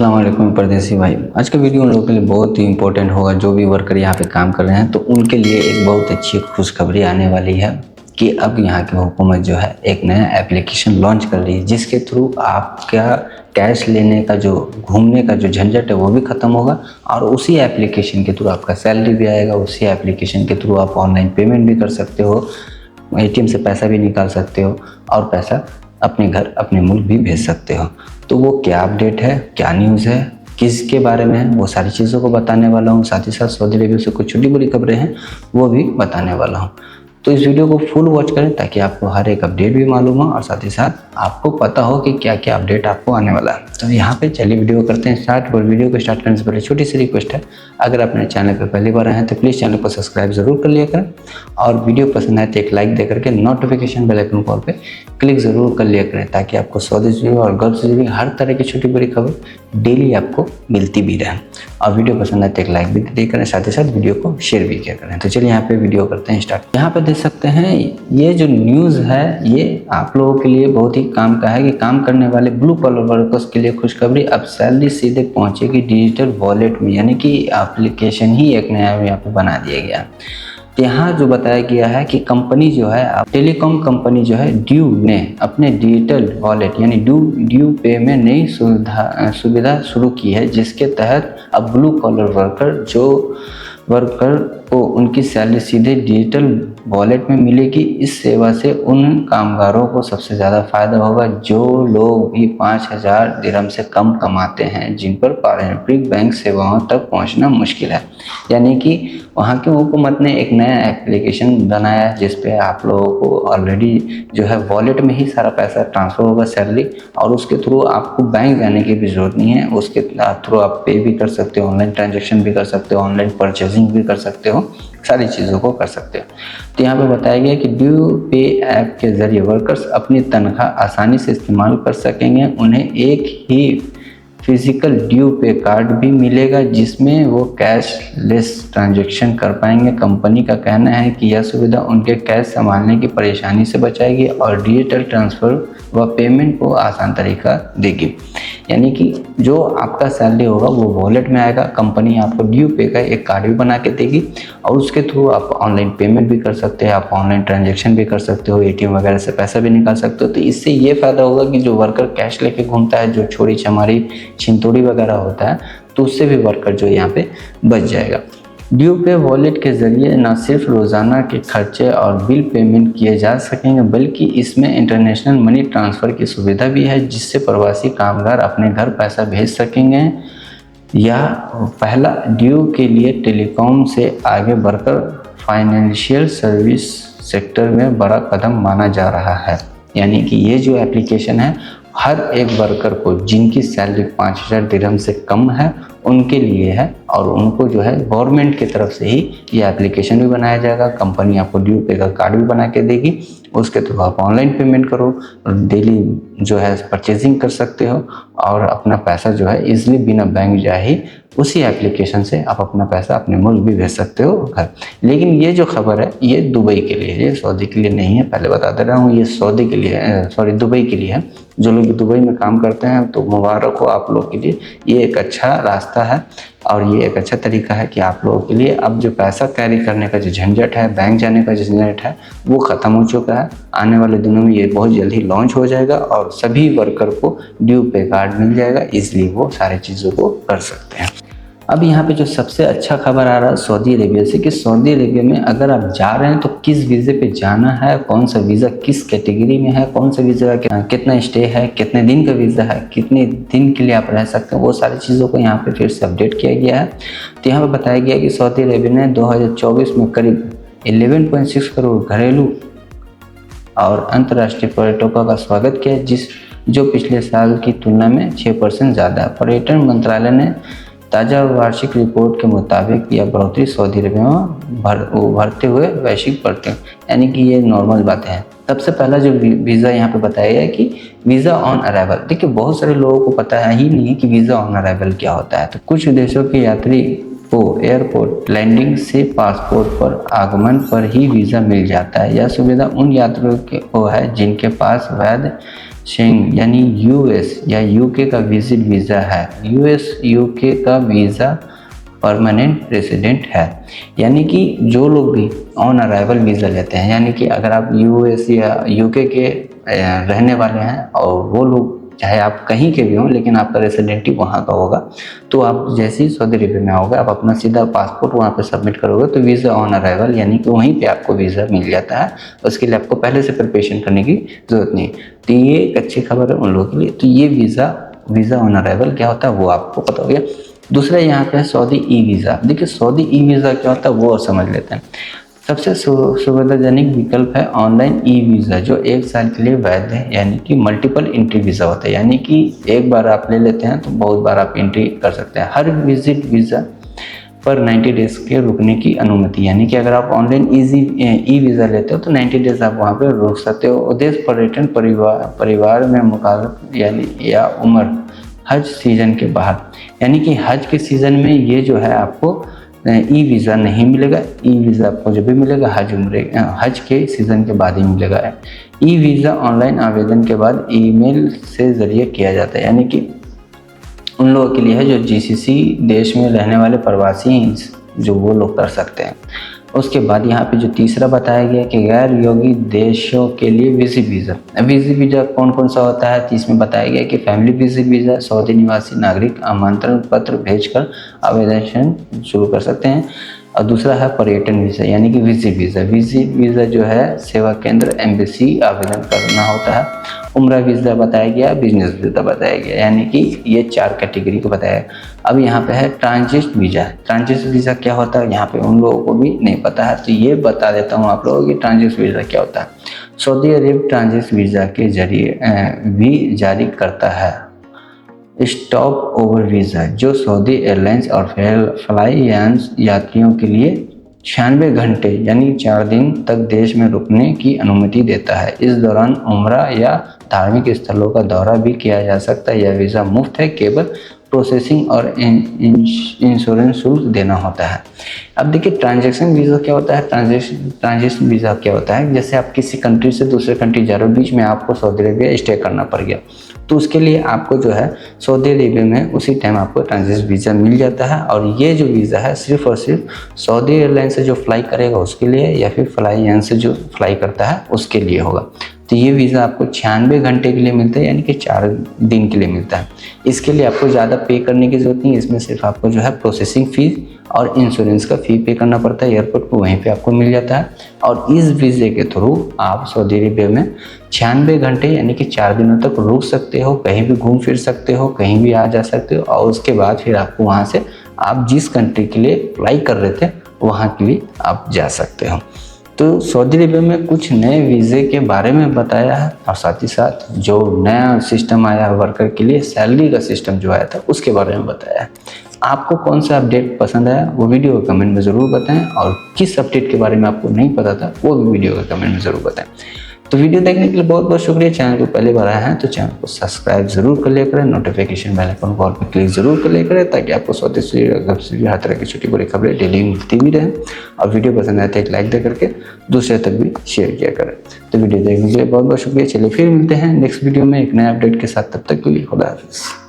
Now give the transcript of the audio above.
अस्सलाम वालेकुम परदेसी भाई। आज का वीडियो उन लोगों के लिए बहुत ही इंपॉर्टेंट होगा जो भी वर्कर यहाँ पे काम कर रहे हैं, तो उनके लिए एक बहुत अच्छी खुशखबरी आने वाली है कि अब यहाँ की हुकूमत जो है एक नया एप्लीकेशन लॉन्च कर रही है, जिसके थ्रू आपका कैश लेने का जो घूमने का जो झंझट है वो भी ख़त्म होगा और उसी एप्लीकेशन के थ्रू आपका सैलरी भी आएगा। उसी एप्लीकेशन के थ्रू आप ऑनलाइन पेमेंट भी कर सकते हो, एटीएम से पैसा भी निकाल सकते हो और पैसा अपने घर अपने मुल्क भी भेज सकते हो। तो वो क्या अपडेट है, क्या न्यूज़ है, किसके बारे में है, वो सारी चीज़ों को बताने वाला हूँ। साथ ही साथ सऊदी अरबिया से कुछ छोटी बड़ी खबरें हैं वो भी बताने वाला हूँ। तो इस वीडियो को फुल वॉच करें ताकि आपको हर एक अपडेट भी मालूम हो और साथ ही साथ आपको पता हो कि क्या क्या अपडेट आपको आने वाला है। तो यहाँ पे चलिए वीडियो करते हैं स्टार्ट। और वीडियो को स्टार्ट करने से पहले छोटी सी रिक्वेस्ट है, अगर अपने चैनल पर पहली बार आए हैं तो प्लीज़ चैनल को सब्सक्राइब ज़रूर कर लिया करें और वीडियो पसंद आए तो एक लाइक दे करके नोटिफिकेशन बेल आइकन कॉल पर क्लिक ज़रूर कर लिया करें ताकि आपको सऊदी से और गल्फ से जुड़ी हर तरह की छोटी बड़ी खबर डेली आपको मिलती भी रहे। और वीडियो पसंद आए तो एक लाइक भी दिया करें, साथ ही साथ वीडियो को शेयर भी किया करें। तो चलिए यहाँ पे वीडियो करते हैं स्टार्ट। यहाँ पे देख सकते हैं ये जो न्यूज़ है ये आप लोगों के लिए बहुत ही काम का है कि काम करने वाले ब्लू कॉलर वर्कर्स के लिए खुशखबरी। अब सैलरी सीधे पहुँचेगी डिजिटल वॉलेट में, यानी कि एप्लीकेशन ही एक नया यहाँ पे बना दिया गया। यहाँ जो बताया गया है कि कंपनी जो है टेलीकॉम कंपनी जो है ड्यू ने अपने डिजिटल वॉलेट यानी ड्यू पे में नई सुविधा शुरू की है, जिसके तहत अब ब्लू कॉलर वर्कर को उनकी सैलरी सीधे डिजिटल वॉलेट में मिलेगी। इस सेवा से उन कामगारों को सबसे ज़्यादा फ़ायदा होगा जो लोग भी 5,000 दिरहम से कम कमाते हैं, जिन पर पारंपरिक बैंक सेवाओं तक पहुंचना मुश्किल है। यानी कि वहाँ की हुकूमत ने एक नया एप्लीकेशन बनाया है जिस पे आप लोगों को ऑलरेडी जो है वॉलेट में ही सारा पैसा ट्रांसफ़र होगा सैलरी, और उसके थ्रू आपको बैंक जाने की भी ज़रूरत नहीं है। उसके थ्रू आप पे भी कर सकते हो, ऑनलाइन ट्रांजेक्शन भी कर सकते हो, ऑनलाइन परचेजिंग भी कर सकते हो, सारी चीज़ों को कर सकते हो। तो यहाँ पे बताया गया कि ड्यू पे ऐप के ज़रिए वर्कर्स अपनी तनख्वाह आसानी से इस्तेमाल कर सकेंगे। उन्हें एक ही फिजिकल ड्यू पे कार्ड भी मिलेगा जिसमें वो कैशलेस ट्रांजैक्शन कर पाएंगे। कंपनी का कहना है कि यह सुविधा उनके कैश संभालने की परेशानी से बचाएगी और डिजिटल ट्रांसफ़र व पेमेंट को आसान तरीका देगी। यानी कि जो आपका सैलरी होगा वो वॉलेट में आएगा, कंपनी आपको ड्यू पे का एक कार्ड भी बना के देगी और उसके थ्रू आप ऑनलाइन पेमेंट भी कर सकते हैं, आप ऑनलाइन ट्रांजैक्शन भी कर सकते हो, एटीएम वगैरह से पैसा भी निकाल सकते हो। तो इससे ये फ़ायदा होगा कि जो वर्कर कैश लेके घूमता है, जो चोरी चमारी छिनतोड़ी वगैरह होता है, तो उससे भी वर्कर जो यहाँ पे बच जाएगा। ड्यू पे वॉलेट के ज़रिए न सिर्फ रोज़ाना के खर्चे और बिल पेमेंट किए जा सकेंगे बल्कि इसमें इंटरनेशनल मनी ट्रांसफ़र की सुविधा भी है, जिससे प्रवासी कामगार अपने घर पैसा भेज सकेंगे। यह पहला ड्यू के लिए टेलीकॉम से आगे बढ़कर फाइनेंशियल सर्विस सेक्टर में बड़ा कदम माना जा रहा है। यानी कि ये जो एप्लीकेशन है हर एक वर्कर को जिनकी सैलरी 5,000 दिरहम से कम है उनके लिए है, और उनको जो है गवर्नमेंट की तरफ से ही ये एप्लीकेशन भी बनाया जाएगा। कंपनी आपको ड्यू पे का कार्ड भी बना के देगी, उसके थ्रू आप ऑनलाइन पेमेंट करो, डेली जो है परचेजिंग कर सकते हो और अपना पैसा जो है इजीली बिना बैंक जाए ही उसी एप्लीकेशन से आप अपना पैसा अपने मुल्क भी भेज सकते हो घर। लेकिन ये जो खबर है ये दुबई के लिए है, ये सऊदी के लिए नहीं है, पहले बता दे रहा हूँ। ये सऊदी के लिए दुबई के लिए है। जो लोग दुबई में काम करते हैं तो मुबारक हो आप लोग के लिए, ये एक अच्छा रास्ता है और ये एक अच्छा तरीका है कि आप लोगों के लिए अब जो पैसा कैरी करने का जो झंझट है, बैंक जाने का जो झंझट है, वो ख़त्म हो चुका है। आने वाले दिनों में ये बहुत जल्दी लॉन्च हो जाएगा और सभी वर्कर को ड्यू पे कार्ड मिल जाएगा, इसलिए वो सारी चीज़ों को कर सकते हैं। अब यहाँ पे जो सबसे अच्छा खबर आ रहा है सऊदी अरेबिया से कि सऊदी अरेबिया में अगर आप जा रहे हैं तो किस वीज़े पे जाना है, कौन सा वीज़ा किस कैटेगरी में है, कौन सा वीज़ा का कितना स्टे है, कितने दिन का वीज़ा है, कितने दिन के लिए आप रह सकते हैं, वो सारी चीज़ों को यहाँ पे फिर से अपडेट किया गया है। तो यहाँ पर बताया गया कि सऊदी अरेबिया ने 2024 में करीब 11.6 करोड़ घरेलू और अंतर्राष्ट्रीय पर्यटकों का स्वागत किया, जो पिछले साल की तुलना में 6% ज़्यादा है। पर्यटन मंत्रालय ने ताज़ा वार्षिक रिपोर्ट के मुताबिक यह बढ़ोतरी सऊदी अरबिया में उभरते हुए वैश्विक पर्यटन, यानी कि ये नॉर्मल बातें हैं। सबसे पहला जो वीज़ा यहाँ पे बताया गया है कि वीज़ा ऑन अराइवल। देखिए बहुत सारे लोगों को पता है ही नहीं कि वीज़ा ऑन अराइवल क्या होता है। तो कुछ देशों के यात्री को एयरपोर्ट लैंडिंग से पासपोर्ट पर आगमन पर ही वीज़ा मिल जाता है। यह सुविधा उन यात्रियों को है जिनके पास वैध शेंग यानी यूएस या यूके का विजिट वीज़ा है, यूएस यूके का वीज़ा परमानेंट रेसिडेंट है। यानी कि जो लोग भी ऑन अराइवल वीज़ा लेते हैं, यानी कि अगर आप यूएस या यूके के रहने वाले हैं और वो लोग चाहे आप कहीं के भी हों लेकिन आपका रेसिडेंट ही वहाँ का होगा, तो आप जैसे ही सऊदी अरेबिया में आओगे आप अपना सीधा पासपोर्ट वहाँ पे सबमिट करोगे तो वीज़ा ऑन अराइवल यानी कि वहीं पे आपको वीज़ा मिल जाता है। उसके लिए आपको पहले से प्रिपरेशन करने की ज़रूरत नहीं। तो ये एक अच्छी खबर है उन लोगों के लिए। तो ये वीज़ा ऑन अराइवल क्या होता है वो आपको पता हो गया। दूसरा यहाँ पे है सऊदी ई वीज़ा। देखिए सऊदी ई वीज़ा क्या होता है वो और समझ लेते हैं। सबसे सुविधाजनक विकल्प है ऑनलाइन ई वीज़ा जो 1 साल के लिए वैध है, यानी कि मल्टीपल एंट्री वीज़ा होता है, यानी कि एक बार आप ले लेते हैं तो बहुत बार आप एंट्री कर सकते हैं। हर विजिट वीज़ा पर 90 डेज़ के रुकने की अनुमति, यानी कि अगर आप ऑनलाइन ई वीज़ा लेते हो तो 90 डेज़ आप वहाँ पर रुक सकते हो। उद्देश्य पर्यटन परिवार में मुकालत यानी या उम्र हज सीज़न के बाहर, यानी कि हज के सीज़न में ये जो है आपको ई वीज़ा नहीं मिलेगा। ई वीज़ा आपको जब भी मिलेगा हज के सीज़न के बाद ही मिलेगा। ई वीज़ा ऑनलाइन आवेदन के बाद ईमेल से ज़रिए किया जाता है, यानी कि उन लोगों के लिए है जो जीसीसी देश में रहने वाले प्रवासी जो वो लोग कर सकते हैं। उसके बाद यहाँ पे जो तीसरा बताया गया कि गैर योगी देशों के लिए विजिट वीज़ा। विजिट वीज़ा कौन कौन सा होता है तो इसमें बताया गया कि फैमिली विजिट वीज़ा सऊदी निवासी नागरिक आमंत्रण पत्र भेजकर आवेदन शुरू कर सकते हैं। और दूसरा है पर्यटन वीज़ा यानी कि विजिट वीज़ा। विजिट वीज़ा जो है सेवा केंद्र एम्बेसी आवेदन करना होता है। उम्रा वीज़ा बताया गया, बिजनेस वीज़ा बताया गया, यानी कि ये 4 कैटेगरी को बताया। अब यहाँ पे है ट्रांजिट वीज़ा। ट्रांजिट वीज़ा क्या होता है यहाँ पे उन लोगों को भी नहीं पता है, तो ये बता देता हूँ आप लोगों की ट्रांजिट वीज़ा क्या होता है। सऊदी अरब ट्रांजिट वीज़ा के जरिए भी जारी करता है स्टॉप ओवर वीज़ा जो सऊदी एयरलाइंस और फ्लाई यात्रियों के लिए 96 घंटे यानी 4 दिन तक देश में रुकने की अनुमति देता है। इस दौरान उम्रा या धार्मिक स्थलों का दौरा भी किया जा सकता है। यह वीज़ा मुफ्त है, केवल प्रोसेसिंग और इंश्योरेंस शुल्क देना होता है। अब देखिए ट्रांजैक्शन वीज़ा क्या होता है। ट्रांजिशन वीज़ा क्या होता है, जैसे आप किसी कंट्री से दूसरे कंट्री जा रहे हो, बीच में आपको सऊदी अरेबिया स्टे करना पड़ गया, तो उसके लिए आपको जो है सऊदी अरेबिया में उसी टाइम आपको ट्रांजिट वीज़ा मिल जाता है। और ये जो वीज़ा है सिर्फ और सिर्फ सऊदी एयरलाइन से जो फ्लाई करेगा उसके लिए या फिर फ्लाई से जो फ्लाई करता है उसके लिए होगा। तो ये वीज़ा आपको 96 घंटे के लिए मिलता है, यानी कि 4 दिन के लिए मिलता है। इसके लिए आपको ज़्यादा पे करने की ज़रूरत नहीं है। इसमें सिर्फ आपको जो है प्रोसेसिंग फ़ीस और इंश्योरेंस का फ़ी पे करना पड़ता है। एयरपोर्ट पर वहीं पे आपको मिल जाता है। और इस वीज़े के थ्रू आप सऊदी अरेबिया में 96 घंटे यानी कि 4 दिनों तक रुक सकते हो, कहीं भी घूम फिर सकते हो, कहीं भी आ जा सकते हो। और उसके बाद फिर आपको वहाँ से आप जिस कंट्री के लिए अप्लाई कर रहे थे वहाँ के लिए आप जा सकते हो। तो सऊदी अरेबिया में कुछ नए वीज़े के बारे में बताया है और साथ ही साथ जो नया सिस्टम आया वर्कर के लिए सैलरी का सिस्टम जो आया था उसके बारे में बताया है। आपको कौन सा अपडेट पसंद आया वो वीडियो के कमेंट में ज़रूर बताएं, और किस अपडेट के बारे में आपको नहीं पता था वो भी वीडियो के कमेंट में ज़रूर बताएं। तो वीडियो देखने के लिए बहुत बहुत शुक्रिया। चैनल को पहले बार आए हैं तो चैनल को सब्सक्राइब जरूर कर लिया करें, नोटिफिकेशन बेल आइकन को ऑल पर क्लिक जरूर कर लिया करें ताकि आपको सऊदी से हर तरह की छोटी बड़ी खबरें डेली मिलती भी रहें। और वीडियो पसंद आए तो एक लाइक दे करके दूसरे तक भी शेयर किया करें। तो वीडियो देखने के लिए बहुत बहुत शुक्रिया। चलिए फिर मिलते हैं नेक्स्ट वीडियो में एक नए अपडेट के साथ, तब तक के लिए खुदा हाफिज़।